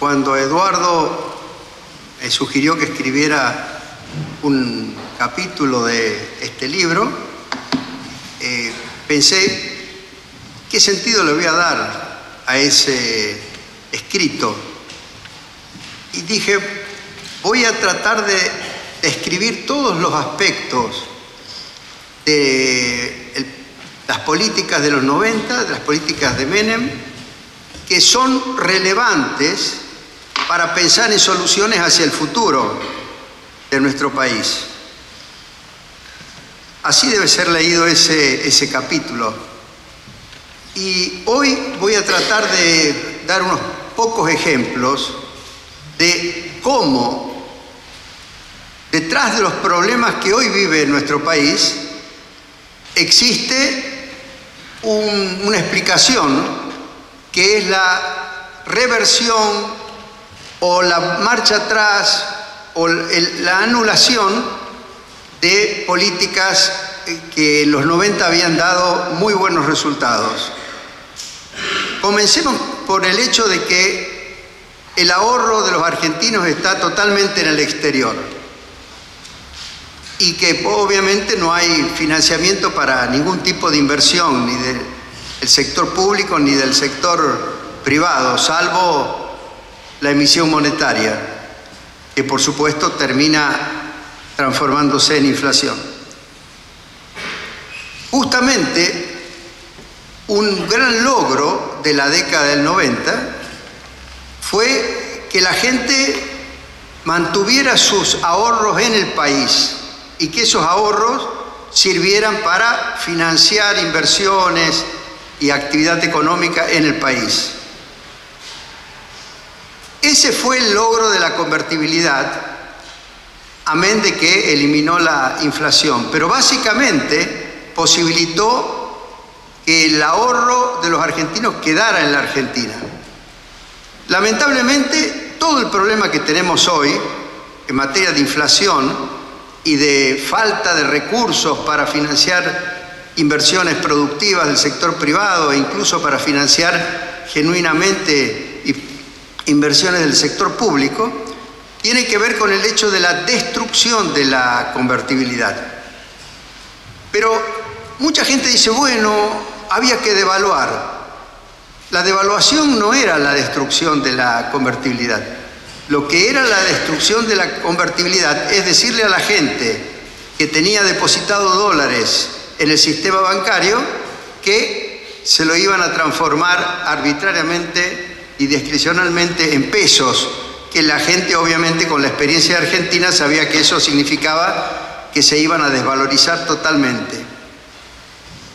cuando Eduardo me sugirió que escribiera un capítulo de este libro, pensé, ¿qué sentido le voy a dar a ese escrito? Y dije, voy a tratar de describir todos los aspectos de las políticas de los 90, de las políticas de Menem, que son relevantes para pensar en soluciones hacia el futuro de nuestro país. Así debe ser leído ese capítulo. Y hoy voy a tratar de dar unos pocos ejemplos de cómo, detrás de los problemas que hoy vive nuestro país, existe una explicación que es la reversión o la marcha atrás o la anulación de políticas que en los 90 habían dado muy buenos resultados. Comencemos por el hecho de que el ahorro de los argentinos está totalmente en el exterior y que obviamente no hay financiamiento para ningún tipo de inversión, ni del sector público ni del sector privado, salvo la emisión monetaria, que por supuesto termina transformándose en inflación. Justamente, un gran logro de la década del 90 fue que la gente mantuviera sus ahorros en el país y que esos ahorros sirvieran para financiar inversiones y actividad económica en el país. Ese fue el logro de la convertibilidad, amén de que eliminó la inflación, pero básicamente posibilitó que el ahorro de los argentinos quedara en la Argentina. Lamentablemente, todo el problema que tenemos hoy en materia de inflación y de falta de recursos para financiar inversiones productivas del sector privado e incluso para financiar genuinamente inversiones del sector público, tiene que ver con el hecho de la destrucción de la convertibilidad. Pero mucha gente dice, bueno, había que devaluar. La devaluación no era la destrucción de la convertibilidad. Lo que era la destrucción de la convertibilidad es decirle a la gente que tenía depositado dólares en el sistema bancario que se lo iban a transformar arbitrariamente y discrecionalmente en pesos, que la gente obviamente con la experiencia de Argentina sabía que eso significaba que se iban a desvalorizar totalmente.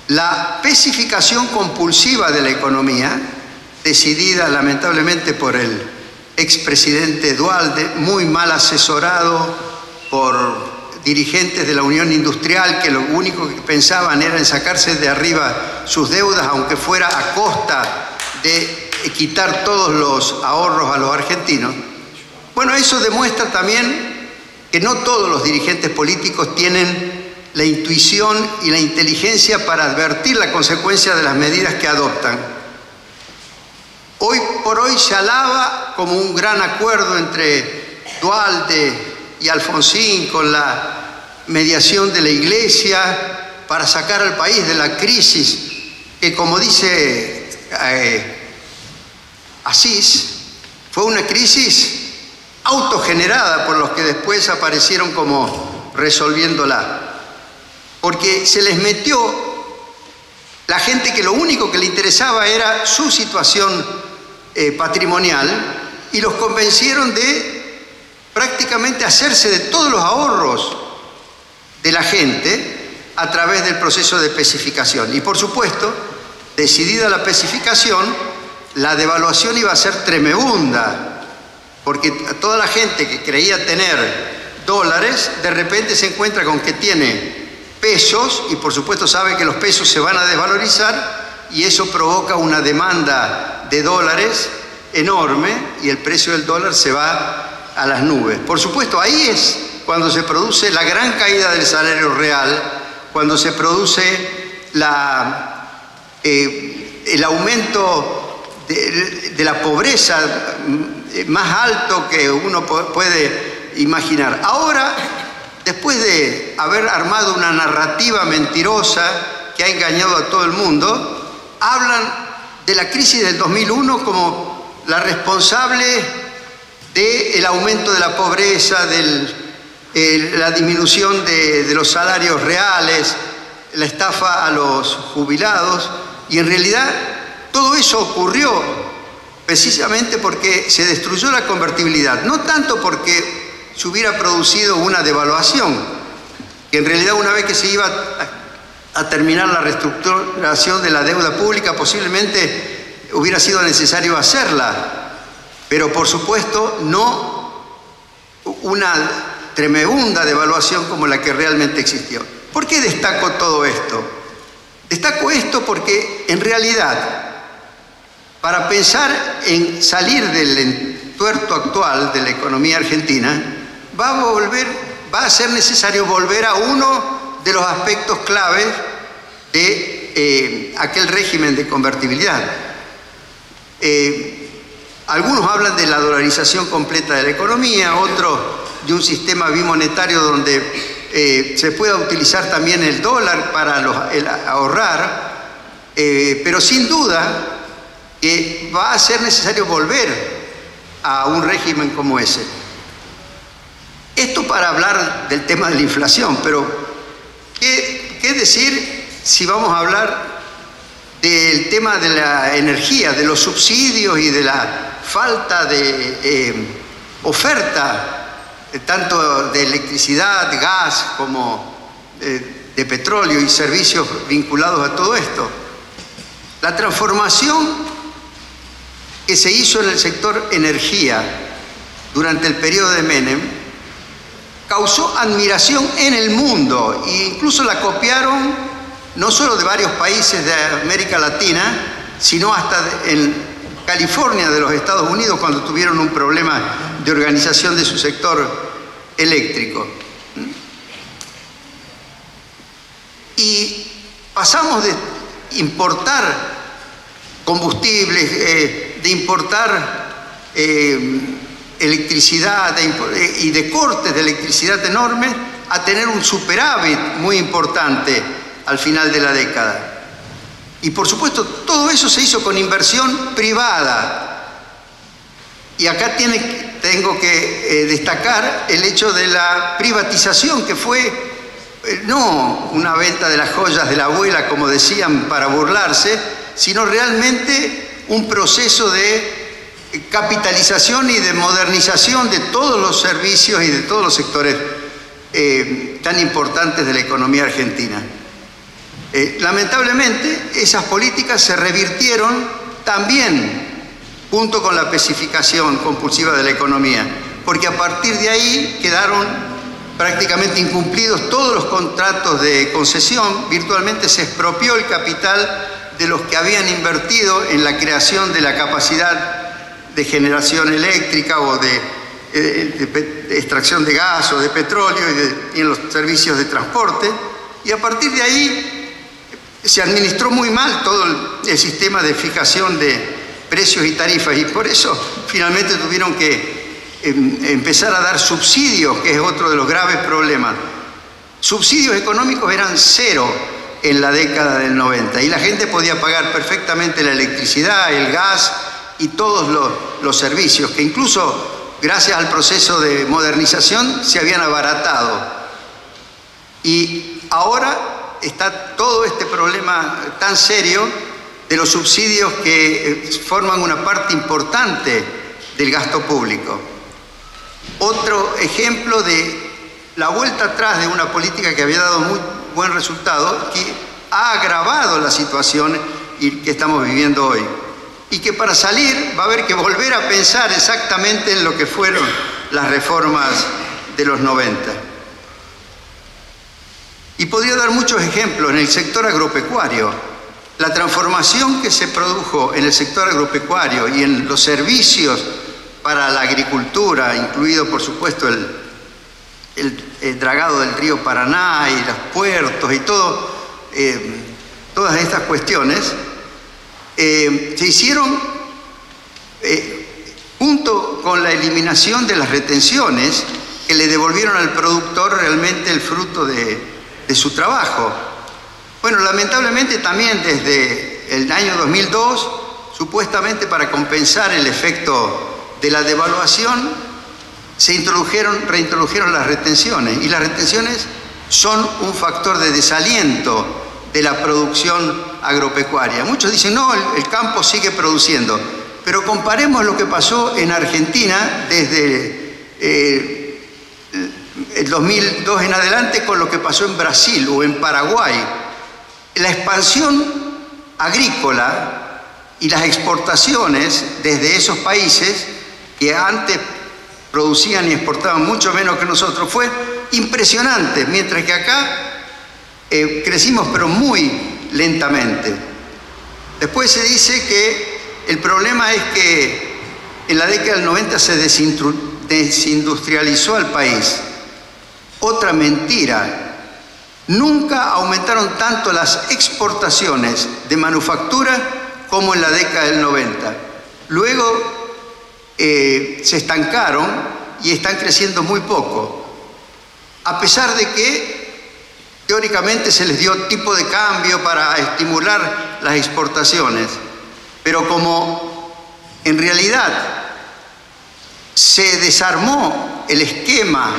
La pesificación compulsiva de la economía, decidida lamentablemente por el expresidente Duhalde, muy mal asesorado por dirigentes de la Unión Industrial que lo único que pensaban era en sacarse de arriba sus deudas, aunque fuera a costa de quitar todos los ahorros a los argentinos. Bueno, eso demuestra también que no todos los dirigentes políticos tienen la intuición y la inteligencia para advertir la consecuencia de las medidas que adoptan. Hoy por hoy se alaba como un gran acuerdo entre Duhalde y Alfonsín con la mediación de la Iglesia para sacar al país de la crisis que, como dice Asís, fue una crisis autogenerada por los que después aparecieron como resolviéndola. Porque se les metió la gente que lo único que le interesaba era su situación patrimonial y los convencieron de prácticamente hacerse de todos los ahorros de la gente a través del proceso de especificación. Y por supuesto, decidida la especificación, la devaluación iba a ser tremenda, porque toda la gente que creía tener dólares, de repente se encuentra con que tiene pesos y por supuesto sabe que los pesos se van a desvalorizar y eso provoca una demanda de dólares enorme y el precio del dólar se va a las nubes. Por supuesto, ahí es cuando se produce la gran caída del salario real, cuando se produce el aumento de la pobreza más alto que uno puede imaginar. Ahora, después de haber armado una narrativa mentirosa que ha engañado a todo el mundo, hablan de la crisis del 2001 como la responsable del aumento de la pobreza, la disminución de los salarios reales, la estafa a los jubilados, y en realidad todo eso ocurrió precisamente porque se destruyó la convertibilidad, no tanto porque se hubiera producido una devaluación, que en realidad una vez que se iba a terminar la reestructuración de la deuda pública posiblemente hubiera sido necesario hacerla, pero por supuesto no una tremenda devaluación como la que realmente existió. ¿Por qué destaco todo esto? Destaco esto porque en realidad, para pensar en salir del entuerto actual de la economía argentina, va a ser necesario volver a uno de los aspectos claves de aquel régimen de convertibilidad. Algunos hablan de la dolarización completa de la economía, otros de un sistema bimonetario donde se pueda utilizar también el dólar para ahorrar, pero sin duda que va a ser necesario volver a un régimen como ese. Esto para hablar del tema de la inflación, pero ¿qué decir si vamos a hablar del tema de la energía, de los subsidios y de la falta de oferta, tanto de electricidad, gas, como de petróleo y servicios vinculados a todo esto? La transformación que se hizo en el sector energía durante el periodo de Menem causó admiración en el mundo e incluso la copiaron no solo de varios países de América Latina, sino hasta en California de los Estados Unidos cuando tuvieron un problema de organización de su sector eléctrico. Y pasamos de importar combustibles, de importar electricidad y de cortes de electricidad enormes a tener un superávit muy importante al final de la década. Y por supuesto todo eso se hizo con inversión privada. Y acá tengo que destacar el hecho de la privatización, que fue no una venta de las joyas de la abuela, como decían para burlarse, sino realmente un proceso de capitalización y de modernización de todos los servicios y de todos los sectores tan importantes de la economía argentina. Lamentablemente, esas políticas se revirtieron también junto con la especificación compulsiva de la economía, porque a partir de ahí quedaron prácticamente incumplidos todos los contratos de concesión, virtualmente se expropió el capital de los que habían invertido en la creación de la capacidad de generación eléctrica o de extracción de gas o de petróleo y en los servicios de transporte, y a partir de ahí se administró muy mal todo el sistema de fijación de precios y tarifas, y por eso finalmente tuvieron que empezar a dar subsidios, que es otro de los graves problemas. Subsidios económicos eran cero en la década del 90 y la gente podía pagar perfectamente la electricidad, el gas y todos los servicios, que incluso gracias al proceso de modernización se habían abaratado. Y ahora está todo este problema tan serio de los subsidios que forman una parte importante del gasto público. Otro ejemplo de la vuelta atrás de una política que había dado muy buen resultado, que ha agravado la situación que estamos viviendo hoy. Y que para salir va a haber que volver a pensar exactamente en lo que fueron las reformas de los 90. Y podría dar muchos ejemplos en el sector agropecuario. La transformación que se produjo en el sector agropecuario y en los servicios para la agricultura, incluido por supuesto el dragado del río Paraná y los puertos y todas estas cuestiones, se hicieron junto con la eliminación de las retenciones que le devolvieron al productor realmente el fruto de su trabajo. Bueno, lamentablemente también desde el año 2002, supuestamente para compensar el efecto de la devaluación, se reintrodujeron las retenciones, y las retenciones son un factor de desaliento de la producción agropecuaria. Muchos dicen, no, el campo sigue produciendo, pero comparemos lo que pasó en Argentina desde el 2002 en adelante con lo que pasó en Brasil o en Paraguay. La expansión agrícola y las exportaciones desde esos países que antes producían y exportaban mucho menos que nosotros fue impresionante, mientras que acá crecimos pero muy lentamente. Después se dice que el problema es que en la década del 90 se desindustrializó al país. Otra mentira. Nunca aumentaron tanto las exportaciones de manufactura como en la década del 90. Luego se estancaron y están creciendo muy poco, a pesar de que teóricamente se les dio tipo de cambio para estimular las exportaciones, pero como en realidad se desarmó el esquema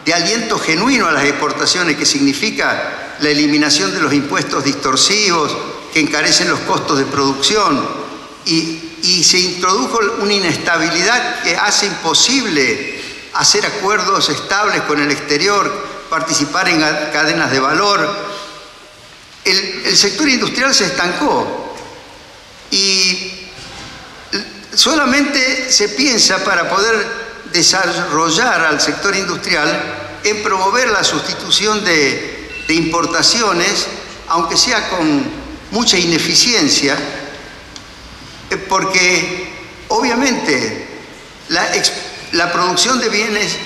de aliento genuino a las exportaciones, que significa la eliminación de los impuestos distorsivos que encarecen los costos de producción, y se introdujo una inestabilidad que hace imposible hacer acuerdos estables con el exterior, participar en cadenas de valor. El sector industrial se estancó y solamente se piensa, para poder desarrollar al sector industrial, en promover la sustitución de importaciones, aunque sea con mucha ineficiencia, porque obviamente la producción de bienes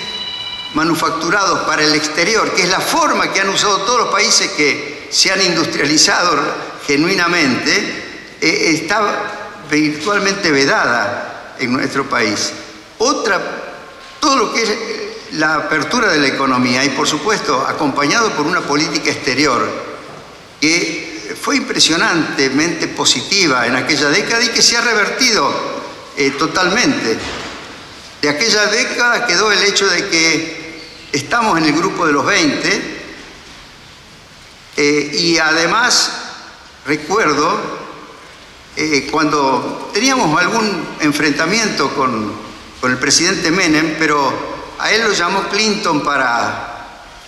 manufacturados para el exterior, que es la forma que han usado todos los países que se han industrializado genuinamente, está virtualmente vedada en nuestro país. Todo lo que es la apertura de la economía, y por supuesto acompañado por una política exterior que fue impresionantemente positiva en aquella década y que se ha revertido totalmente. De aquella década quedó el hecho de que estamos en el grupo de los 20 y además recuerdo cuando teníamos algún enfrentamiento con el presidente Menem, pero a él lo llamó Clinton para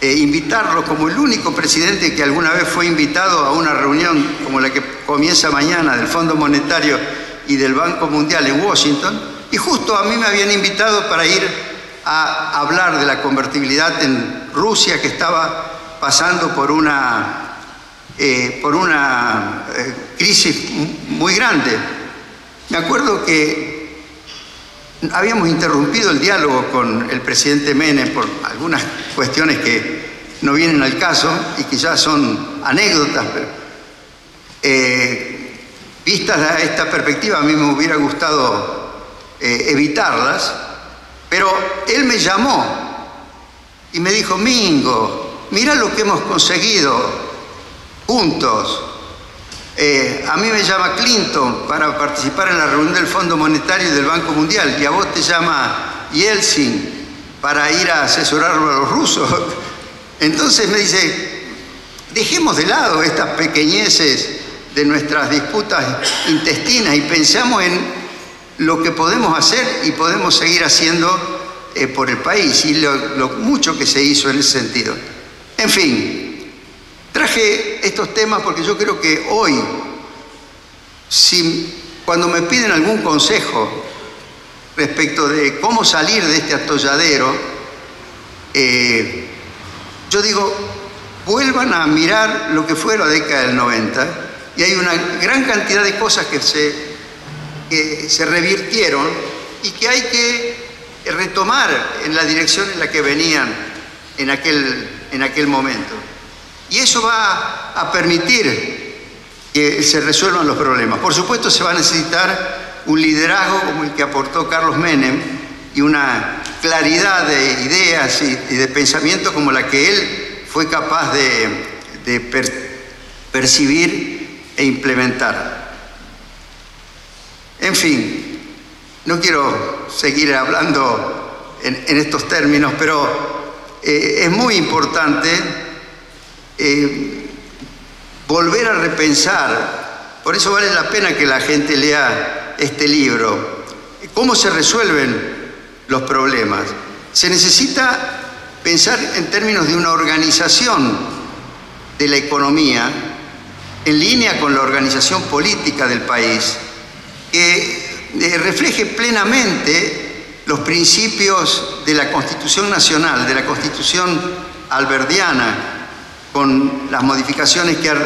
invitarlo como el único presidente que alguna vez fue invitado a una reunión como la que comienza mañana del Fondo Monetario y del Banco Mundial en Washington, y justo a mí me habían invitado para ir a hablar de la convertibilidad en Rusia, que estaba pasando por una crisis muy grande. Me acuerdo que habíamos interrumpido el diálogo con el presidente Menem por algunas cuestiones que no vienen al caso y que ya son anécdotas, pero vistas a esta perspectiva a mí me hubiera gustado evitarlas, pero él me llamó y me dijo: Mingo, mira lo que hemos conseguido juntos. A mí me llama Clinton para participar en la reunión del Fondo Monetario y del Banco Mundial, y a vos te llama Yeltsin para ir a asesorarlo a los rusos. Entonces me dice: dejemos de lado estas pequeñeces de nuestras disputas intestinas y pensamos en lo que podemos hacer y podemos seguir haciendo por el país, y lo mucho que se hizo en ese sentido. En fin, traje estos temas porque yo creo que hoy, cuando me piden algún consejo respecto de cómo salir de este atolladero, yo digo, vuelvan a mirar lo que fue la década del 90, y hay una gran cantidad de cosas que se revirtieron y que hay que retomar en la dirección en la que venían en aquel momento. Y eso va a permitir que se resuelvan los problemas. Por supuesto, se va a necesitar un liderazgo como el que aportó Carlos Menem y una claridad de ideas y de pensamiento como la que él fue capaz de percibir e implementar. En fin, no quiero seguir hablando en estos términos, pero es muy importante volver a repensar. Por eso vale la pena que la gente lea este libro. ¿Cómo se resuelven los problemas? Se necesita pensar en términos de una organización de la economía en línea con la organización política del país, que refleje plenamente los principios de la Constitución Nacional, de la Constitución alberdiana, con las modificaciones que ha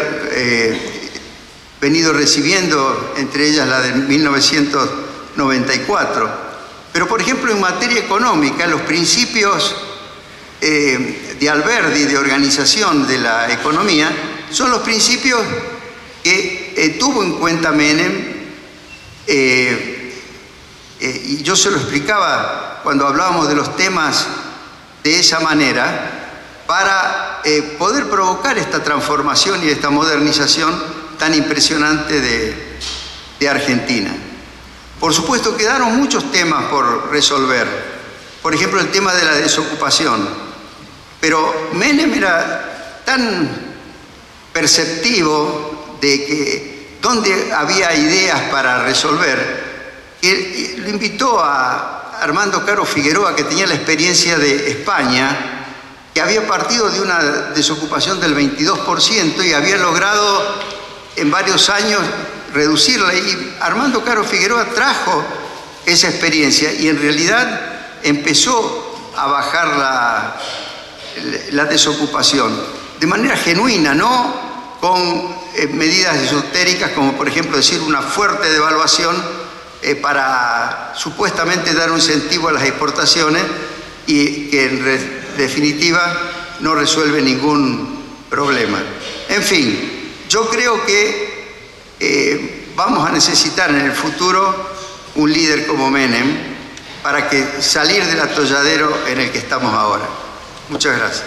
venido recibiendo, entre ellas la de 1994. Pero, por ejemplo, en materia económica, los principios de Alberdi, de organización de la economía, son los principios que tuvo en cuenta Menem, y yo se lo explicaba cuando hablábamos de los temas de esa manera, para poder provocar esta transformación y esta modernización tan impresionante de Argentina. Por supuesto, quedaron muchos temas por resolver. Por ejemplo, el tema de la desocupación. Pero Menem era tan perceptivo de que donde había ideas para resolver, que lo invitó a Armando Caro Figueroa, que tenía la experiencia de España, que había partido de una desocupación del 22% y había logrado en varios años reducirla. Y Armando Caro Figueroa trajo esa experiencia y en realidad empezó a bajar la desocupación de manera genuina, no con medidas esotéricas como, por ejemplo, decir una fuerte devaluación para supuestamente dar un incentivo a las exportaciones y que en definitiva no resuelve ningún problema. En fin, yo creo que vamos a necesitar en el futuro un líder como Menem para salir del atolladero en el que estamos ahora. Muchas gracias.